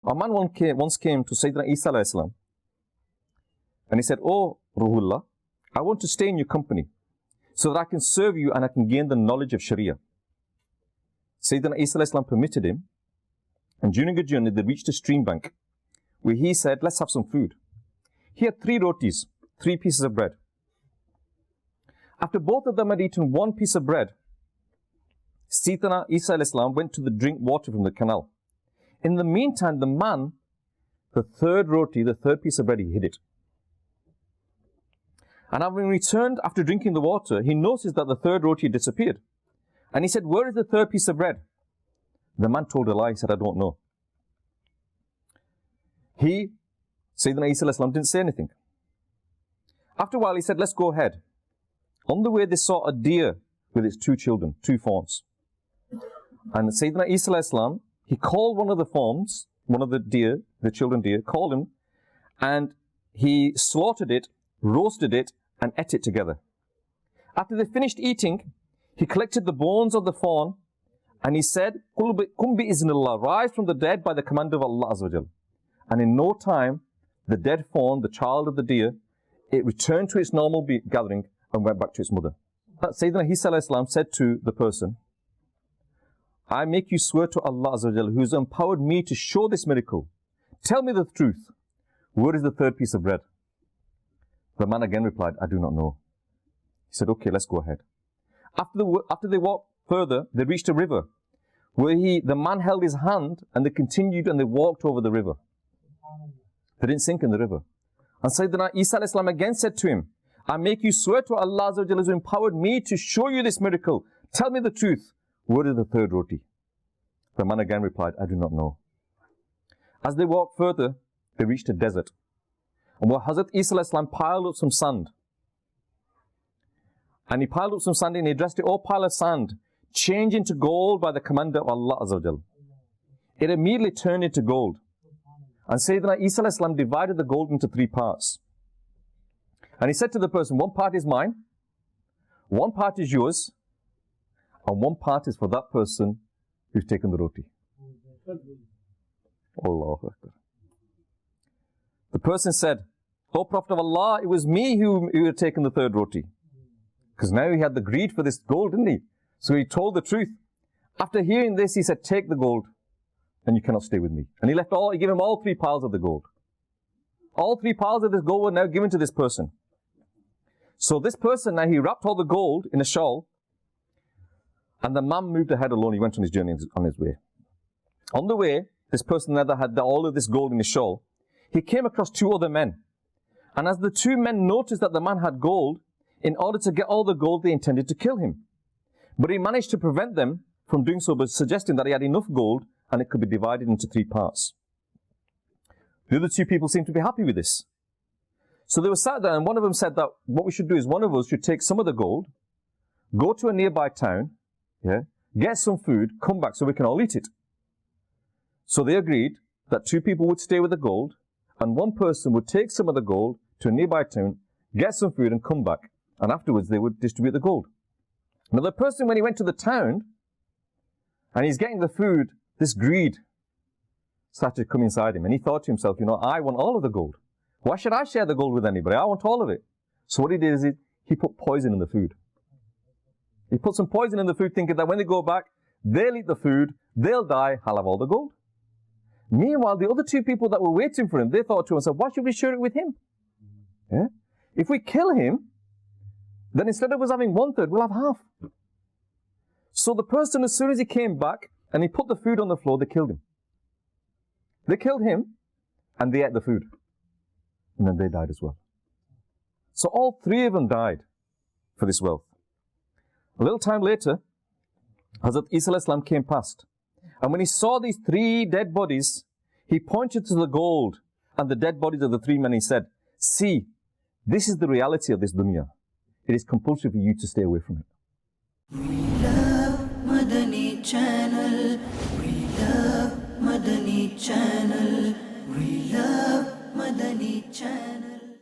A man once came to Sayyidina Isa alayhi salam, and he said, "Oh Ruhullah, I want to stay in your company so that I can serve you and I can gain the knowledge of Sharia." Sayyidina Isa alayhi salam permitted him, and during a journey they reached a stream bank where he said, "Let's have some food." He had 3 rotis, 3 pieces of bread. After both of them had eaten 1 piece of bread, Sayyidina Isa alayhi salam went to drink water from the canal. In the meantime, the man, the 3rd roti, the 3rd piece of bread, he hid it. And having returned after drinking the water, he noticed that the 3rd roti had disappeared. And he said, "Where is the 3rd piece of bread?" The man told a lie. He said, "I don't know." Sayyidina Isa alayhi salam didn't say anything. After a while, he said, "Let's go ahead." On the way, they saw a deer with its 2 children, 2 fawns. And Sayyidina Isa alayhi salam, he called one of the fawns, one of the deer, the children deer, called him, and he slaughtered it, roasted it, and ate it together. After they finished eating, he collected the bones of the fawn, and he said, "Kum bi iznillah, rise from the dead by the command of Allah Azza wa Jal." And in no time, the dead fawn, the child of the deer, it returned to its normal gathering and went back to its mother. Sayyidina Isa alayhi salam said to the person, "I make you swear to Allah Azza wa Jal, who has empowered me to show this miracle. Tell me the truth. Where is the 3rd piece of bread?" The man again replied, "I do not know." He said, "Okay, let's go ahead." After they walked further, they reached a river where the man held his hand, and they continued and they walked over the river. They didn't sink in the river. And Sayyidina Isa alayhi salam again said to him, "I make you swear to Allah Azza wa Jal, who empowered me to show you this miracle. Tell me the truth. Where is the 3rd roti?" The man again replied, "I do not know." As they walked further, they reached a desert, and where Hazrat Isa alayhi salam piled up some sand. And he piled up some sand and he addressed it, "Oh pile of sand, change into gold by the command of Allah Azza wa Jal." It immediately turned into gold. And Sayyidina Isa alayhi salam divided the gold into 3 parts. And he said to the person, "1 part is mine, 1 part is yours, and 1 part is for that person who's taken the roti." Allahu Akbar. The person said, "O Prophet of Allah, it was me who had taken the 3rd roti." Because now he had the greed for this gold, didn't he? So he told the truth. After hearing this, he said, "Take the gold, and you cannot stay with me." And he gave him all 3 piles of the gold. All 3 piles of this gold were now given to this person. So this person, now he wrapped all the gold in a shawl, and the man moved ahead alone. He went on his journey on his way. On the way, this person now that had all of this gold in his shawl, he came across 2 other men. And as the 2 men noticed that the man had gold, in order to get all the gold, they intended to kill him. But he managed to prevent them from doing so by suggesting that he had enough gold and it could be divided into 3 parts. The other 2 people seemed to be happy with this. So they were sat there, and one of them said that what we should do is one of us should take some of the gold, go to a nearby town, get some food, come back so we can all eat it. So they agreed that 2 people would stay with the gold, and 1 person would take some of the gold to a nearby town, get some food and come back. And afterwards they would distribute the gold. Now the person, when he went to the town, and he's getting the food, this greed started to come inside him. And he thought to himself, "I want all of the gold. Why should I share the gold with anybody? I want all of it." So what he did is he put poison in the food. He put some poison in the food, thinking that when they go back, they'll eat the food, they'll die, I'll have all the gold. Meanwhile, the other 2 people that were waiting for him, they thought to themselves, "Why should we share it with him? If we kill him, then instead of us having 1/3, we'll have half." So the person, as soon as he came back and he put the food on the floor, they killed him. They killed him and they ate the food. And then they died as well. So all 3 of them died for this wealth. A little time later, Hazrat Isa alayhi salam came past. And when he saw these 3 dead bodies, he pointed to the gold and the dead bodies of the 3 men. He said, "See, this is the reality of this dunya. It is compulsory for you to stay away from it." We love Madani Channel. We love Madani Channel. We love Madani Channel.